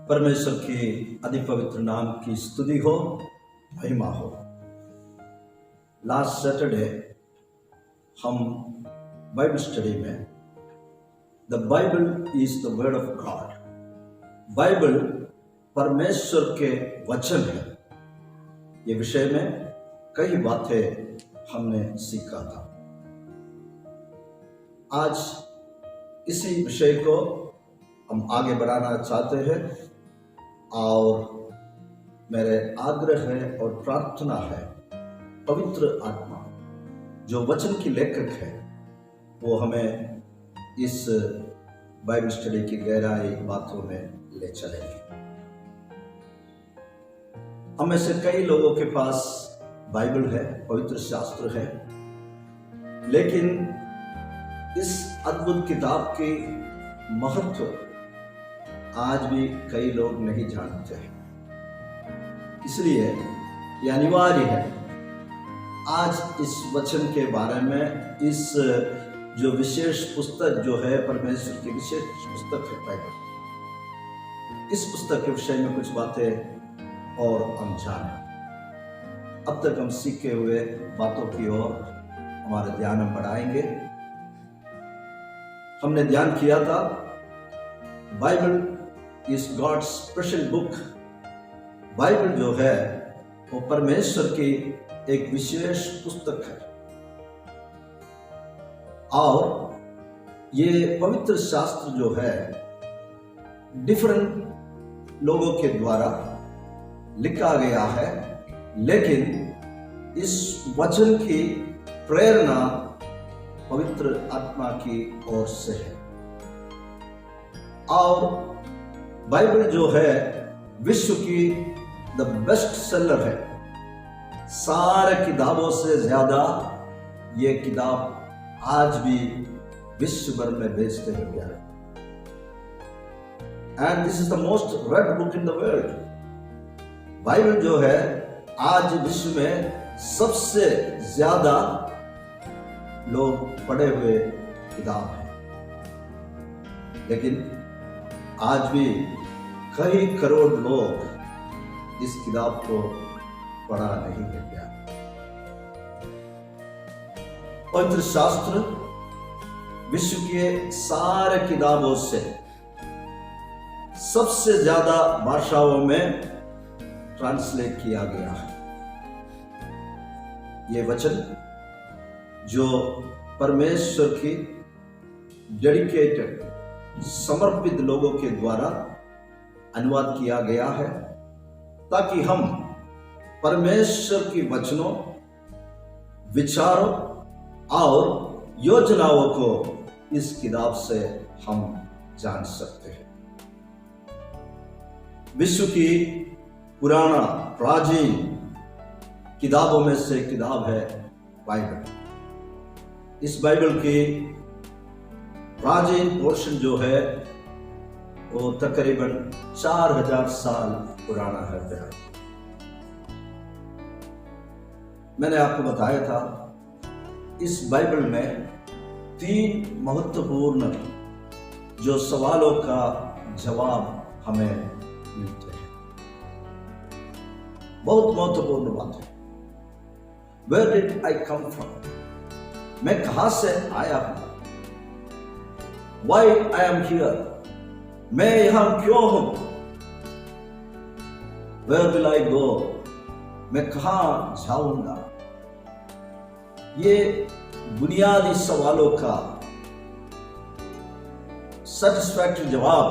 परमेश्वर की अति पवित्र नाम की स्तुति हो, महिमा हो। लास्ट सैटरडे हम बाइबल स्टडी में the Bible is the word of God, Bible परमेश्वर के वचन है, ये विषय में कई बातें हमने सीखा था। आज इसी विषय को हम आगे बढ़ाना चाहते हैं और मेरे आग्रह है और प्रार्थना है पवित्र आत्मा जो वचन की लेखक है वो हमें इस बाइबल स्टडी की गहराई बातों में ले चलेंगे। हम में से कई लोगों के पास बाइबल है, पवित्र शास्त्र है, लेकिन इस अद्भुत किताब की महत्व आज भी कई लोग नहीं जानते हैं। इसलिए यह अनिवार्य है आज इस वचन के बारे में, इस जो विशेष पुस्तक जो है परमेश्वर की विशेष पुस्तक है बाइबल, इस पुस्तक के विषय में कुछ बातें और हम जानें। अब तक हम सीखे हुए बातों की ओर हमारा ध्यान हम बढ़ाएंगे। हमने ध्यान किया था Bible is God's special book. Bible जो है वो परमेश्वर की एक विशेष पुस्तक है और ये पवित्र शास्त्र जो है डिफरेंट लोगों के द्वारा लिखा गया है, लेकिन इस वचन की प्रेरणा पवित्र आत्मा की ओर से है। और बाइबल जो है विश्व की द बेस्ट सेलर है। सारे किताबों से ज्यादा ये किताब आज भी विश्व भर में बेचते हैं प्यारे। And this is the most red book in the world. Bible जो है आज विश्व में सबसे ज्यादा लोग पढ़े हुए किताब है, लेकिन आज भी कई करोड़ लोग इस किताब को पढ़ा नहीं है प्यार। पवित्र शास्त्र विश्व के सारे किताबों से सबसे ज्यादा भाषाओं में ट्रांसलेट किया गया है। ये वचन जो परमेश्वर की डेडिकेटेड समर्पित लोगों के द्वारा अनुवाद किया गया है, ताकि हम परमेश्वर की वचनों, विचारों और योजनाओं को इस किताब से हम जान सकते हैं। विश्व की पुराना प्राचीन किताबों में से किताब है बाइबल। इस बाइबल की प्राचीन पोर्शन जो है वो तकरीबन 4000 साल पुराना है प्यार। मैंने आपको बताया था इस बाइबल में 3 महत्वपूर्ण जो सवालों का जवाब हमें मिलते हैं। बहुत महत्वपूर्ण बात है। Where did I come from? मैं कहां से आया हूं? Why I am here? मैं यहां क्यों हूं? Where will I go? मैं कहां जाऊंगा? ये बुनियादी सवालों का सेटिस्फैक्टरी जवाब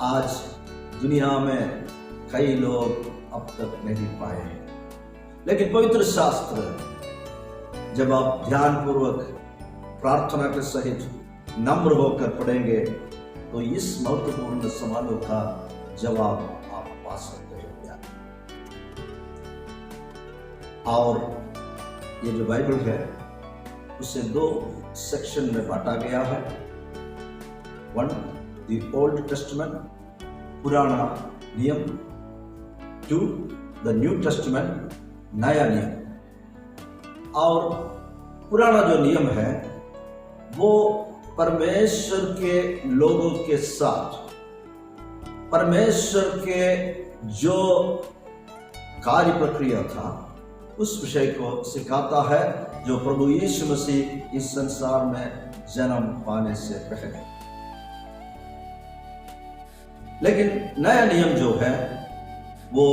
आज दुनिया में कई लोग अब तक नहीं पाए हैं। लेकिन पवित्र शास्त्र जब आप ध्यानपूर्वक प्रार्थना के सहित नम्र होकर पढ़ेंगे तो इस महत्वपूर्ण सवालों का जवाब आप पा सकते हैं। और ये जो बाइबल है उसे 2 सेक्शन में बांटा गया है। 1 द ओल्ड टेस्टमेंट, पुराना नियम। 2 द न्यू टेस्टमेंट, नया नियम। और पुराना जो नियम है वो परमेश्वर के लोगों के साथ परमेश्वर के जो कार्य प्रक्रिया था उस विषय को सिखाता है, जो प्रभु यीशु मसीह इस संसार में जन्म पाने से पहले। लेकिन नया नियम जो है वो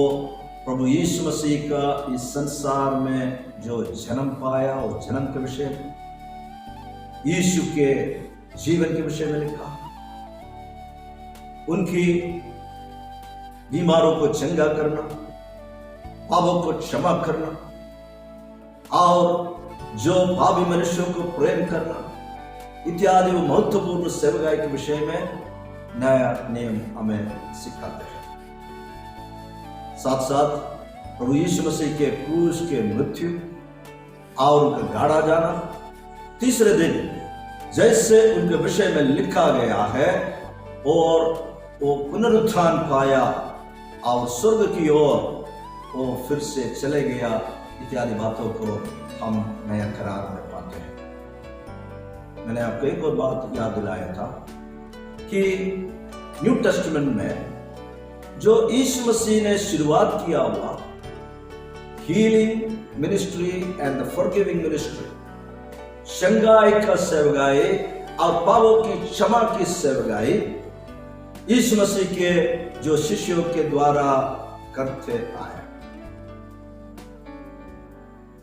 प्रभु यीशु मसीह का इस संसार में जो जन्म पाया और जन्म के विषय में, यीशु के जीवन के विषय में लिखा। उनकी बीमारों को चंगा करना, पापों को क्षमा करना और जो पापी मनुष्यों को प्रेम करना इत्यादि वो महत्वपूर्ण सेवकाई के विषय में नया नियम हमें सिखाते हैं। साथ साथ प्रभु यीशु मसीह के क्रूस के मृत्यु और उनका गाड़ा जाना, तीसरे दिन जैसे उनके विषय में लिखा गया है, और वो पुनरुत्थान पाया और स्वर्ग की ओर वो फिर से चले गया, इत्यादि बातों को हम नया करार में पाते हैं। मैंने आपको एक और बात याद दिलाया था कि न्यू टेस्टामेंट में जो यीशु मसीह ने शुरुआत किया हुआ healing ministry and the forgiving ministry, Shanghai का सेवकाई और पापों की क्षमा की सेवकाई, यीशु मसीह के जो शिष्यों के द्वारा करते आए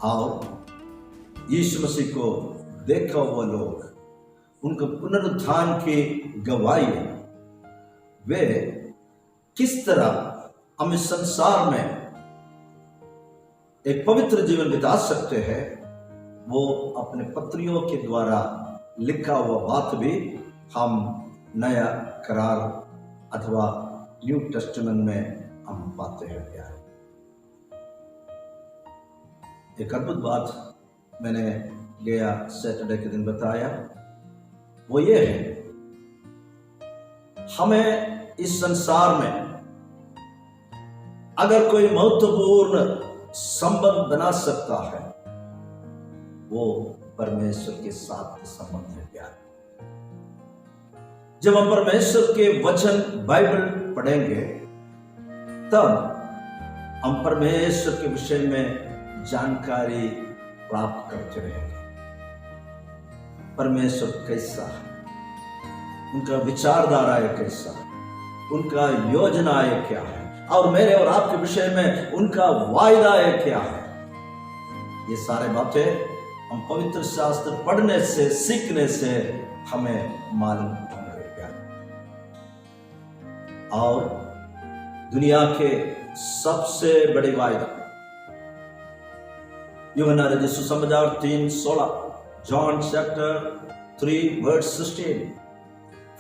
और यीशु मसीह को देखा हुआ लोग, उनके पुनरुत्थान की गवाही, वे किस तरह हम इस संसार में एक पवित्र जीवन बिता सकते हैं, वो अपने पत्रियों के द्वारा लिखा हुआ बात भी हम नया करार अथवा न्यू टेस्टामेंट में हम पाते हैं। प्यार, एक अद्भुत बात मैंने गया सैटरडे के दिन बताया, वो ये है, हमें इस संसार में अगर कोई महत्वपूर्ण संबंध बना सकता है, वो परमेश्वर के साथ संबंध है। प्यार, जब हम परमेश्वर के वचन बाइबल पढ़ेंगे तब हम परमेश्वर के विषय में जानकारी प्राप्त करते रहेंगे। परमेश्वर कैसा है, उनका विचारधारा है कैसा, उनका योजना है क्या है, और मेरे और आपके विषय में उनका वायदा है क्या है। ये सारे बातें हम पवित्र शास्त्र पढ़ने से, सीखने से हमें मालूम होंगे। प्यार, और दुनिया के सबसे बड़े वायदा यूहन्ना रचित सुसमाचार 3:16, John chapter 3 verse 16,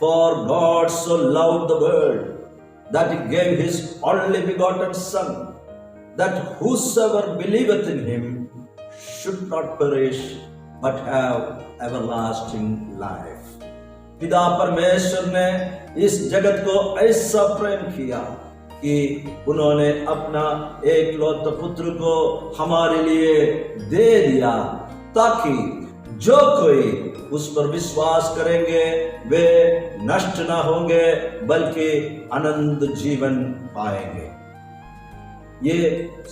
for God so loved the world that he gave his only begotten Son, that whosoever believeth in him should not perish but have everlasting life. पिता परमेश्वर ने इस जगत को ऐसा प्रेम किया कि उन्होंने अपना एकलौता पुत्र को हमारे लिए दे दिया, ताकि जो कोई उस पर विश्वास करेंगे वे नष्ट ना होंगे बल्कि अनंत जीवन पाएंगे। ये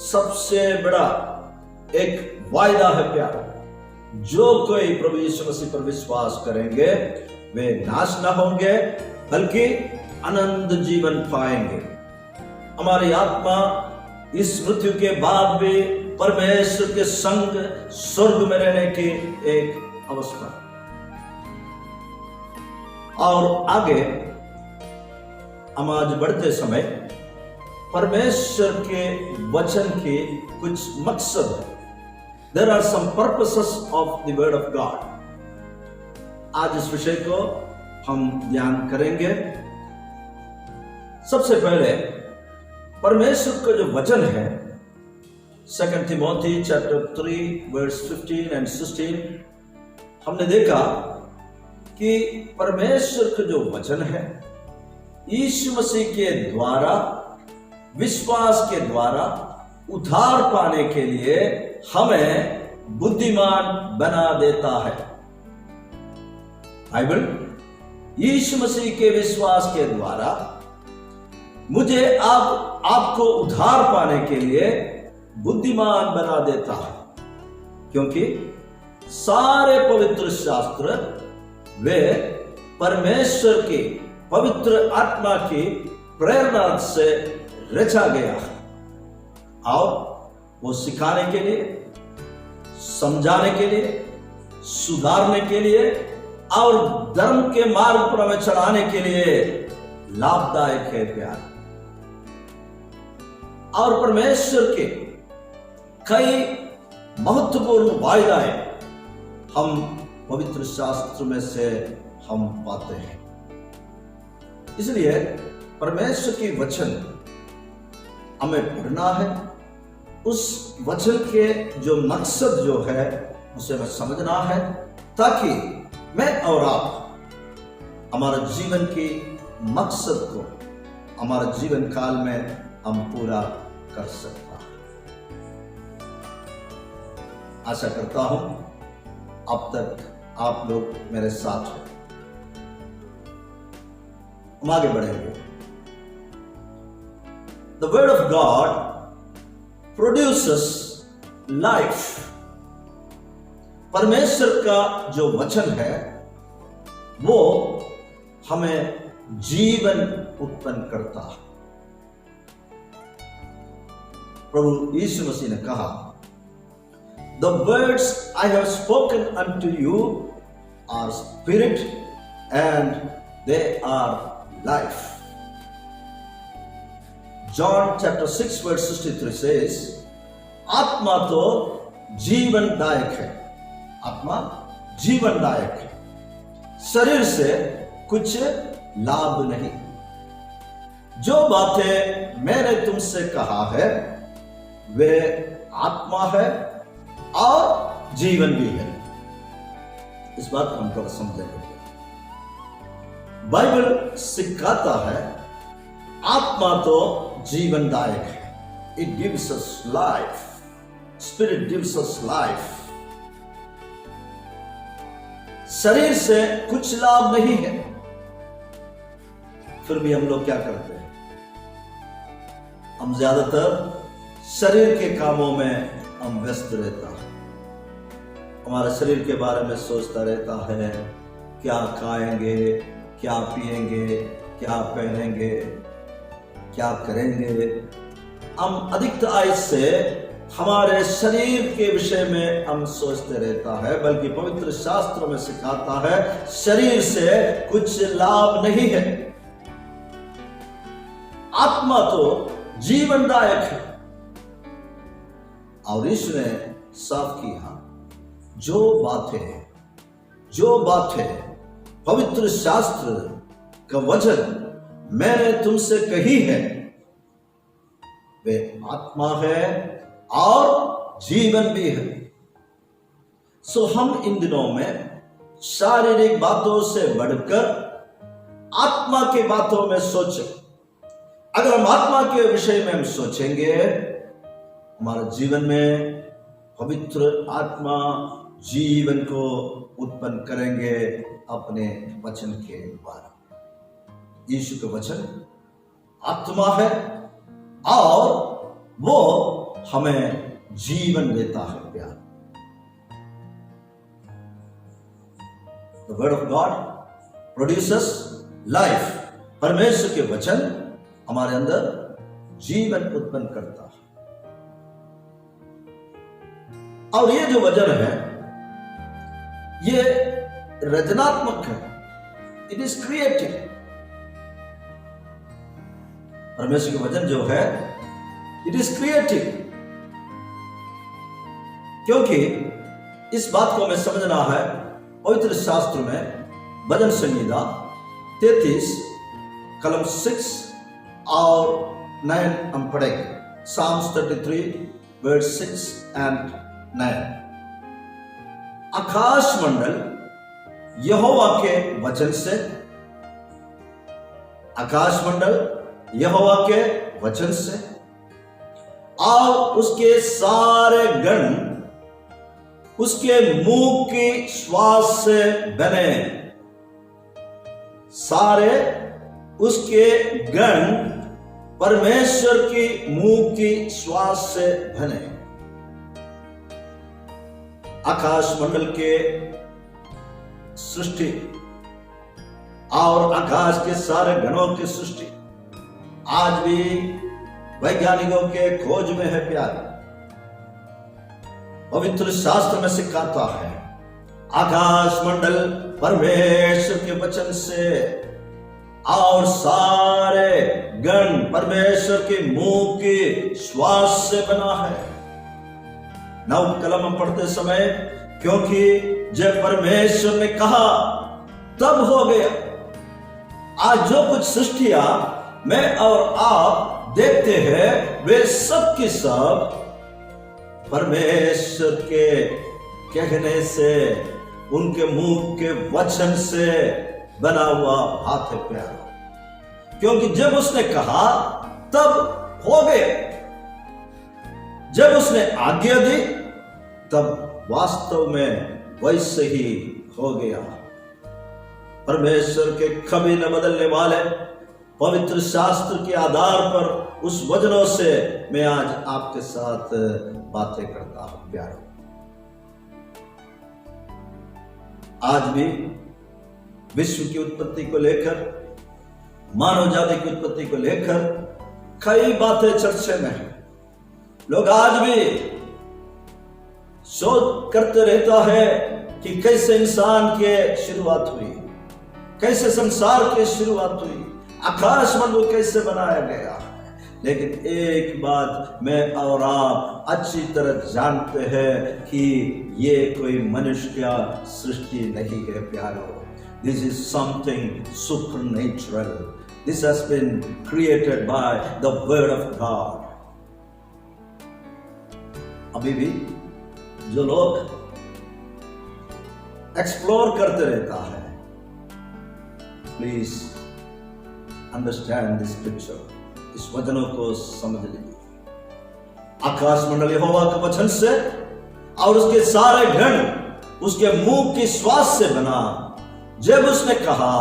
सबसे बड़ा एक वायदा है। प्यार, जो कोई प्रभु यीशु मसीह पर विश्वास करेंगे वे नाश ना होंगे बल्कि अनंत जीवन पाएंगे। हमारी आत्मा इस मृत्यु के बाद भी परमेश्वर के संग स्वर्ग में रहने की एक अवस्था। और आगे हम आज बढ़ते समय परमेश्वर के वचन के कुछ मकसद है। There are some purposes of the word of God. आज इस विषय को हम ध्यान करेंगे। सबसे पहले परमेश्वर का जो वचन है 2 Timothy chapter 3 verse 15 and 16, हमने देखा कि परमेश्वर का जो वचन है यीशु मसीह के द्वारा, विश्वास के द्वारा उद्धार पाने के लिए हमें बुद्धिमान बना देता है। बाइबल यीशु मसीह के विश्वास के द्वारा मुझे अब आपको उद्धार पाने के लिए बुद्धिमान बना देता है, क्योंकि सारे पवित्र शास्त्र वे परमेश्वर की पवित्र आत्मा की प्रेरणा से रचा गया है और वो सिखाने के लिए, समझाने के लिए, सुधारने के लिए और धर्म के मार्ग पर हमें चढ़ाने के लिए लाभदायक है प्यार। और परमेश्वर के कई महत्वपूर्ण वायदाएं हम पवित्र शास्त्र में से हम पाते हैं। इसलिए परमेश्वर की वचन हमें पढ़ना है, उस वचन के जो मकसद जो है उसे हमें समझना है, ताकि मैं और आप हमारे जीवन की मकसद को हमारे जीवन काल में हम पूरा कर सकता है। आशा करता हूं अब तक आप लोग मेरे साथ हैं। हम आगे बढ़ेंगे। The word of God produces life. परमेश्वर का जो वचन है वो हमें जीवन उत्पन्न करता है। प्रभु यीशु मसीह ने कहा, The words I have spoken unto you are spirit and they are life. John chapter 6 verse 63 says, आत्मा तो जीवनदायक है, आत्मा जीवनदायक है, शरीर से कुछ लाभ नहीं। जो बातें मैंने तुमसे कहा है वे आत्मा है और जीवन भी है। इस बात को हम थोड़ा समझेंगे। बाइबल सिखाता है आत्मा तो जीवनदायक है। It gives us life. Spirit gives us life. शरीर से कुछ लाभ नहीं है, फिर भी हम लोग क्या करते हैं? हम ज्यादातर शरीर के कामों में हम व्यस्त रहता है। हमारे शरीर के बारे में सोचता रहता है, क्या खाएंगे, क्या पिएंगे, क्या पहनेंगे, क्या करेंगे। हम अधिकता से हमारे शरीर के विषय में हम सोचते रहता है, बल्कि पवित्र शास्त्र में सिखाता है शरीर से कुछ लाभ नहीं है। आत्मा तो जीवनदायक है। और यीशु ने साफ किया, जो बातें पवित्र शास्त्र का वचन मैंने तुमसे कही है वे आत्मा है और जीवन भी है। सो हम इन दिनों में शारीरिक बातों से बढ़कर आत्मा की बातों में सोचें। अगर हम आत्मा के विषय में हम सोचेंगे, हमारे जीवन में पवित्र आत्मा जीवन को उत्पन्न करेंगे अपने वचन के द्वारा। यीशु का वचन आत्मा है और वो हमें जीवन देता है प्यार। The word of God produces life. परमेश्वर के वचन हमारे अंदर जीवन उत्पन्न करता है। और ये जो वचन है ये रचनात्मक है। It is creative. परमेश्वर के वचन जो है इट इज क्रिएटिव, क्योंकि इस बात को हमें समझना है। पवित्र शास्त्र में भजन संहिता 33 कलम 6 और 9 हम पढ़ेंगे। Psalms 33 verse 6 and 9। आकाश मंडल यहोवा के वचन से, आकाश मंडल यहोवा के वचन से और उसके सारे गण उसके मुंह की श्वास से बने। सारे उसके गण परमेश्वर की मुंह की श्वास से बने। आकाश मंडल के सृष्टि और आकाश के सारे गणों की सृष्टि आज भी वैज्ञानिकों के खोज में है प्यारे। पवित्र शास्त्र में सिखाता है आकाश मंडल परमेश्वर के वचन से और सारे गण परमेश्वर के मुंह की श्वास से बना है। नव कलम पढ़ते समय क्योंकि जब परमेश्वर ने कहा तब हो गया। आज जो कुछ सृष्टियां मैं और आप देखते हैं वे सब की सब परमेश्वर के कहने से, उनके मुंह के वचन से बना हुआ बात है प्यारा। क्योंकि जब उसने कहा तब हो गया, जब उसने आज्ञा दी तब वास्तव में वैसे ही हो गया। परमेश्वर के कभी न बदलने वाले पवित्र शास्त्र के आधार पर उस वचनों से मैं आज आपके साथ बातें करता हूं प्यारो। आज भी विश्व की उत्पत्ति को लेकर, मानव जाति की उत्पत्ति को लेकर कई बातें चर्चे में हैं। लोग आज भी शोध करते रहता है कि कैसे इंसान के शुरुआत हुई, कैसे संसार की शुरुआत हुई, आकाश मंडल कैसे बनाया गया। लेकिन एक बात मैं और आप अच्छी तरह जानते हैं कि ये कोई मनुष्य का सृष्टि नहीं है प्यारो। This is something supernatural. This has been created by the word of God. अभी भी जो लोग एक्सप्लोर करते रहता है, प्लीज अंडरस्टैंड दिस पिक्चर, इस वचनों को समझ लीजिए। आकाश मंडल यहोवा के वचन से और उसके सारे गण उसके मुंह की श्वास से बना। जब उसने कहा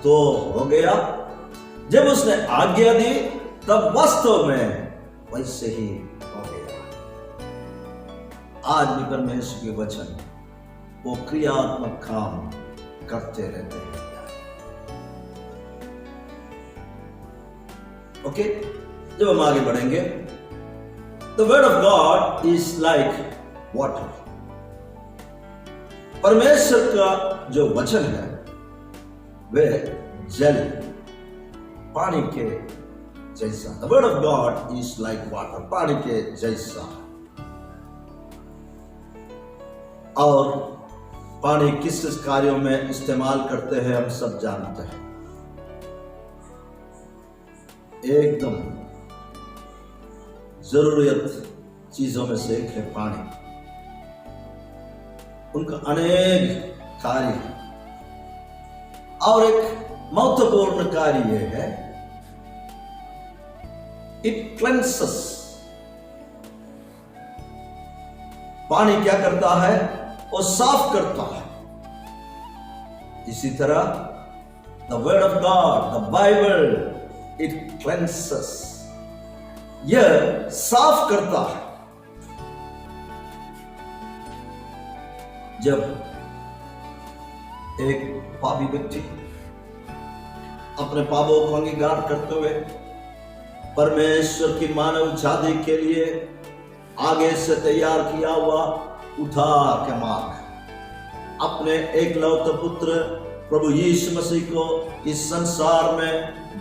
तो हो गया, जब उसने आज्ञा दी तब वास्तव में वैसे ही हो गया। आज भी परमेश्वर के वचन वो क्रियात्मक काम करते रहते हैं। ओके, जब हम आगे बढ़ेंगे, the word of God is like water. परमेश्वर का जो वचन है वह जल, पानी के जैसा। The word of God is like water, पानी के जैसा। और पानी किस किस कार्यों में इस्तेमाल करते हैं हम सब जानते हैं। एकदम जरूरत चीजों में से एक है पानी। उनका अनेक कार्य है और एक महत्वपूर्ण कार्य यह है, इट क्लेंसेस। पानी क्या करता है? वो साफ करता है। इसी तरह the word of God, the Bible, it cleanses, यह साफ करता है। जब एक पापी व्यक्ति अपने पापों को अंगीकार करते हुए परमेश्वर की मानव जाति के लिए आगे से तैयार किया हुआ उद्धार का मार्ग, अपने एकलौते पुत्र प्रभु यीशु मसीह को इस संसार में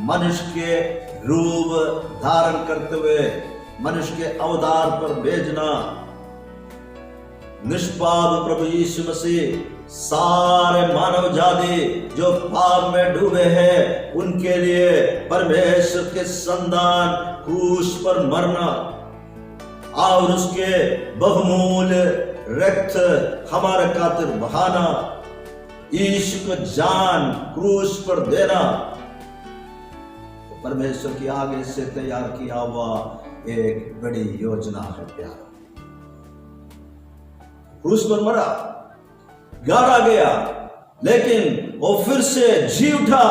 मनुष्य के रूप धारण करते हुए मनुष्य के अवतार पर भेजना, निष्पाप प्रभु यीशु मसीह सारे मानव जाति जो पाप में डूबे हैं उनके लिए परमेश्वर के संतान क्रूस पर मरना और उसके बहुमूल्य रक्त हमारे खातिर बहाना, यीशु को जान क्रूस पर देना, तो परमेश्वर की आगे से तैयार किया हुआ एक बड़ी योजना है प्यार। क्रूस पर मरा, गाड़ा गया, लेकिन वो फिर से जी उठा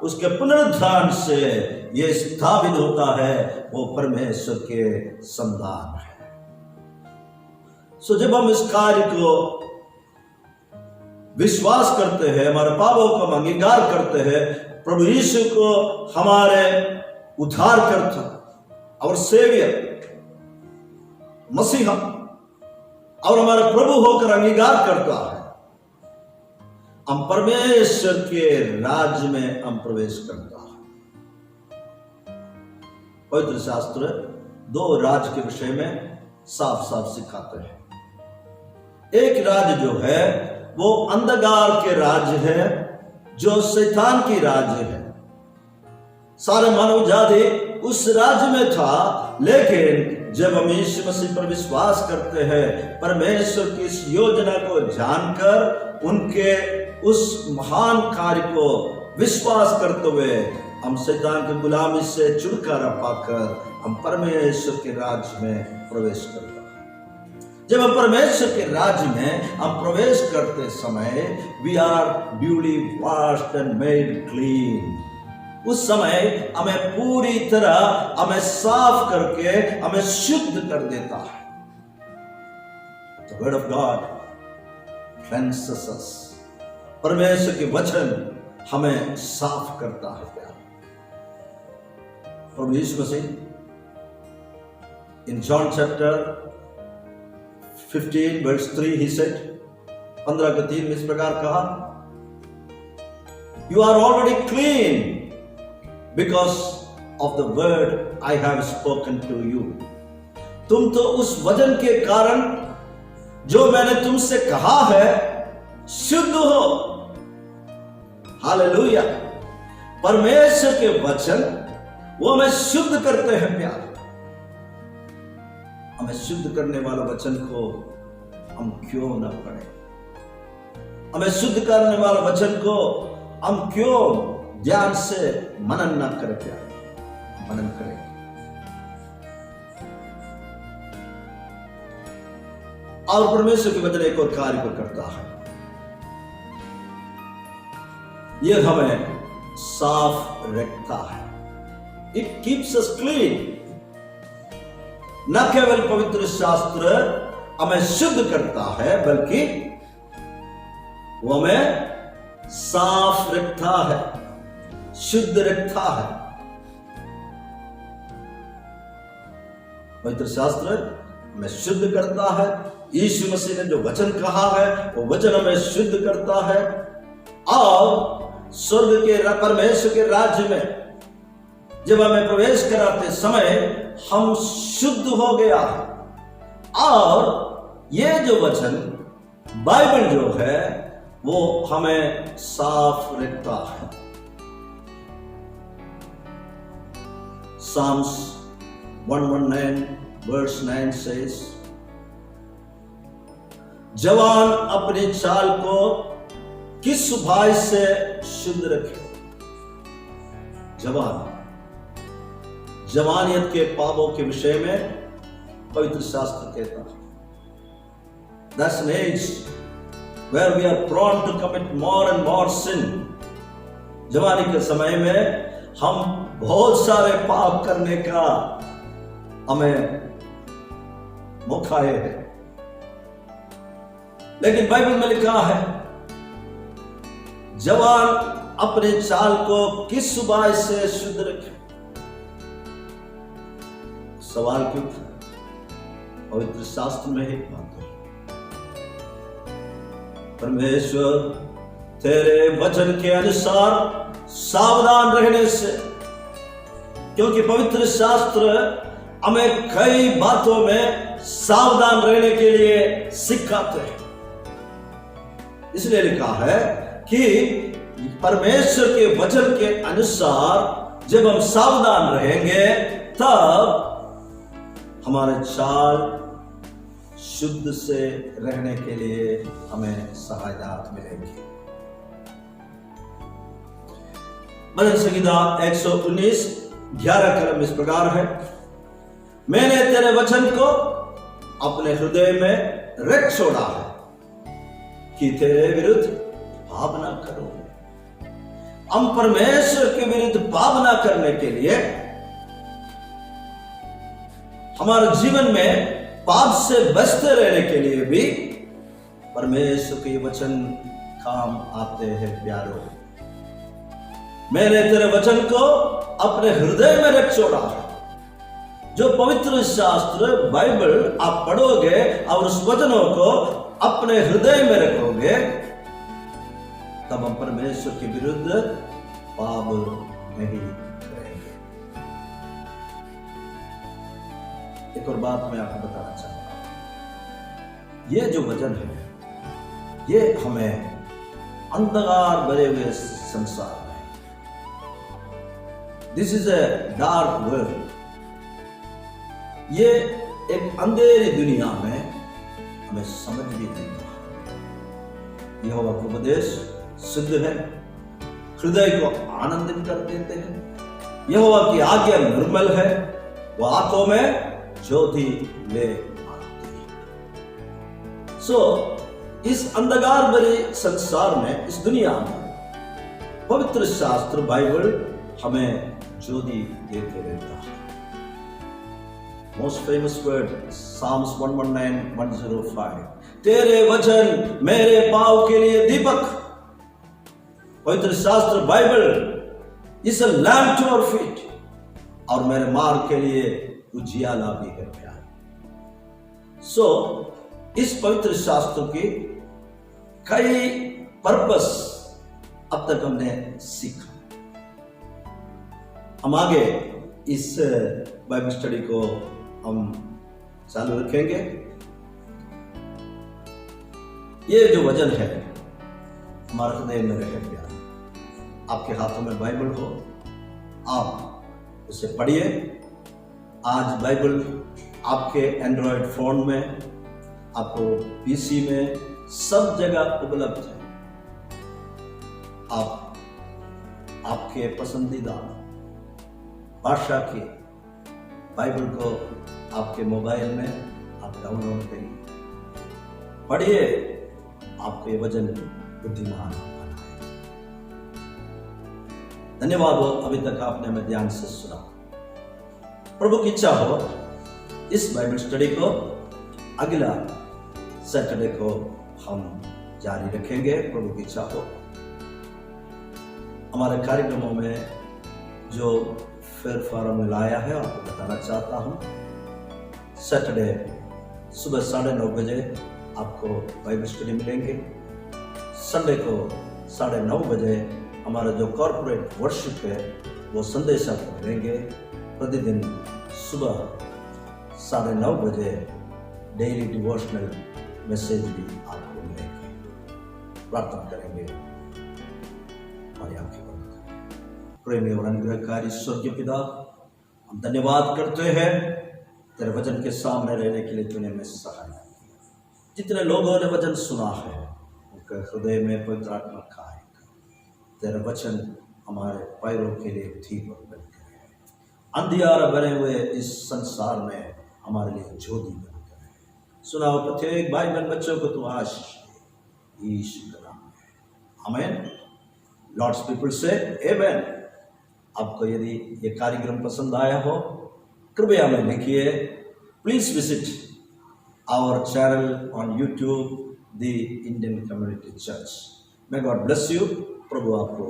उसके पुनरुत्थान से ये स्थापित होता है वो परमेश्वर के संतान है। सो जब हम इस कार्य को विश्वास करते हैं, हमारे पापों को हम अंगीकार करते हैं, प्रभु यीशु को हमारे उद्धारकर्ता और सेवियर मसीहा और हमारा प्रभु होकर अंगीकार करता है, हम परमेश्वर के राज्य में हम प्रवेश करता है। पवित्र शास्त्र दो राज्य के विषय में साफ साफ सिखाते हैं। एक राज्य जो है वो अंधकार के राज्य है, जो शैतान की राज्य है। सारे मानव जाति उस राज्य में था, लेकिन जब हम यीशु मसीह पर विश्वास करते हैं, परमेश्वर की इस योजना को जानकर उनके उस महान कार्य को विश्वास करते हुए हम शैतान की गुलामी से छुटकारा पाकर हम परमेश्वर के राज्य में प्रवेश करते हैं। जब हम परमेश्वर के राज्य में हम प्रवेश करते समय we are duly washed and made clean. उस समय हमें पूरी तरह हमें साफ करके हमें शुद्ध कर देता है। The word of God cleanses us. परमेश्वर के वचन हमें साफ करता है। प्यार प्रभु यीशु मसीह इन John chapter 15 verse 3 he said, 15:3 में इस प्रकार कहा, You are already clean because of the word I have spoken to you. तुम तो उस वचन के कारण जो मैंने तुमसे कहा है शुद्ध हो। हालेलुया। परमेश्वर के वचन वो हमें शुद्ध करते हैं। प्यार हमें शुद्ध करने वाले वचन को हम क्यों न पढ़ें, हमें शुद्ध करने वाले वचन को हम क्यों ध्यान से मनन न करें। प्यार मनन करें। और परमेश्वर के वचन एक और कार्य को करता है, यह हमें साफ रखता है। It keeps us clean. न केवल पवित्र शास्त्र हमें शुद्ध करता है, बल्कि वो हमें साफ रखता है, शुद्ध रखता है। पवित्र शास्त्र हमें शुद्ध करता है। यीशु मसीह ने जो वचन कहा है वो वचन हमें शुद्ध करता है। और स्वर्ग के परमेश्वर के राज्य में जब हमें प्रवेश कराते समय हम शुद्ध हो गया है। और ये जो वचन बाइबल जो है वो हमें साफ रखता है। Psalms 119 verse 9 says, जवान अपनी चाल को किस उपाय से शुद्ध रखे। जवानियत के पापों के विषय में पवित्र शास्त्र कहता है, That's an age where we are prone to commit more and more sin. जवानी के समय में हम बहुत सारे पाप करने का हमें मौका है। लेकिन बाइबल में लिखा है, जवान अपने चाल को किस उपाय से शुद्ध रखे। सवाल क्यों था? पवित्र शास्त्र में एक बात है, परमेश्वर तेरे वचन के अनुसार सावधान रहने से, क्योंकि पवित्र शास्त्र हमें कई बातों में सावधान रहने के लिए सिखाते हैं। इसलिए लिखा है कि परमेश्वर के वचन के अनुसार जब हम सावधान रहेंगे तब हमारे चाल शुद्ध से रहने के लिए हमें सहायता मिलेगी। भजन संहिता 119 11 कलम इस प्रकार है, मैंने तेरे वचन को अपने हृदय में रख छोड़ा है कि तेरे विरुद्ध पाप ना करूं। हम परमेश्वर के विरुद्ध पाप ना करने के लिए, हमारे जीवन में पाप से बचते रहने के लिए भी परमेश्वर के वचन काम आते हैं। प्यारों, मैंने तेरे वचन को अपने हृदय में रख छोड़ा है। जो पवित्र शास्त्र बाइबल आप पढ़ोगे और उस वचनों को अपने हृदय में रखोगे, तब हम परमेश्वर के विरुद्ध पाप नहीं करेंगे। एक और बात मैं आपको बताना चाहता हूं, ये जो वचन है ये हमें अंधकार भरे हुए संसार में, this is a dark world, ये एक अंधेरी दुनिया में हमें समझ भी नहीं आता। यहोवा का उपदेश शुद्ध है, हृदय को आनंदित कर देते हैं। यहोवा की आज्ञा निर्मल है, वह आंखों में ज्योति ले आती है। सो इस अंधकार भरे संसार में, इस दुनिया में पवित्र शास्त्र बाइबल हमें ज्योति देते रहता है। मोस्ट फेमस वर्ड Psalms 119:105, तेरे वचन मेरे पांव के लिए दीपक। पवित्र शास्त्र Bible is a lamp to our feet, और मेरे मार्ग के लिए उजियाला भी है प्यार। सो इस पवित्र शास्त्र के कई पर्पस अब तक हमने सीखा। हम आगे इस बाइबल स्टडी को हम चालू रखेंगे। ये जो वचन है हमारे हृदय में रहे प्यार। आपके हाथों में बाइबल हो, आप उसे पढ़िए। आज बाइबल आपके एंड्रॉयड फोन में, आपको पीसी में, सब जगह उपलब्ध है। आप आपके पसंदीदा भाषा की बाइबल को आपके मोबाइल में आप डाउनलोड करिए, पढ़िए, आपको ये वचन बुद्धिमान बनाए। धन्यवाद हो अभी तक आपने हमें ध्यान से सुना। प्रभु की इच्छा हो इस बाइबल स्टडी को अगला सैटरडे को हम जारी रखेंगे। प्रभु की इच्छा हो हमारे कार्यक्रमों में जो फेरफार में लाया है आपको बताना चाहता हूं। सैटरडे सुबह 9:30 बजे आपको बाइबल स्टडी मिलेंगे। संडे को 9:30 बजे हमारा जो कॉर्पोरेट वर्शिप है वो संदेश आपको मिलेंगे। प्रतिदिन सुबह 9:30 बजे डेली डिवोशनल मैसेज भी आपको मिलेंगे। प्रार्थना करेंगे। हमारी आंखें बंद करें। प्रेमी और अनुग्रहकारी स्वर्गीय पिता, हम धन्यवाद करते हैं तेरे वचन के सामने रहने के लिए तूने हमें सहायता की। जितने लोगों ने वचन सुना है उनके हृदय में पवित्र आत्मा कार्य कर। तेरा वचन हमारे पैरों के लिए दीपक बनकर है। अंधियारा बने हुए इस संसार में हमारे लिए ज्योति बनकर है। सुनाओ प्रत्येक भाई बहन बच्चों को तू आशीष दे, यीशु के नाम में आमीन। लॉर्ड्स पीपल से आमीन। आपको यदि ये कार्यक्रम पसंद आया हो कृपया में लिखिए। Please visit our channel on YouTube the Indian community church. May God bless you. प्रभु आपको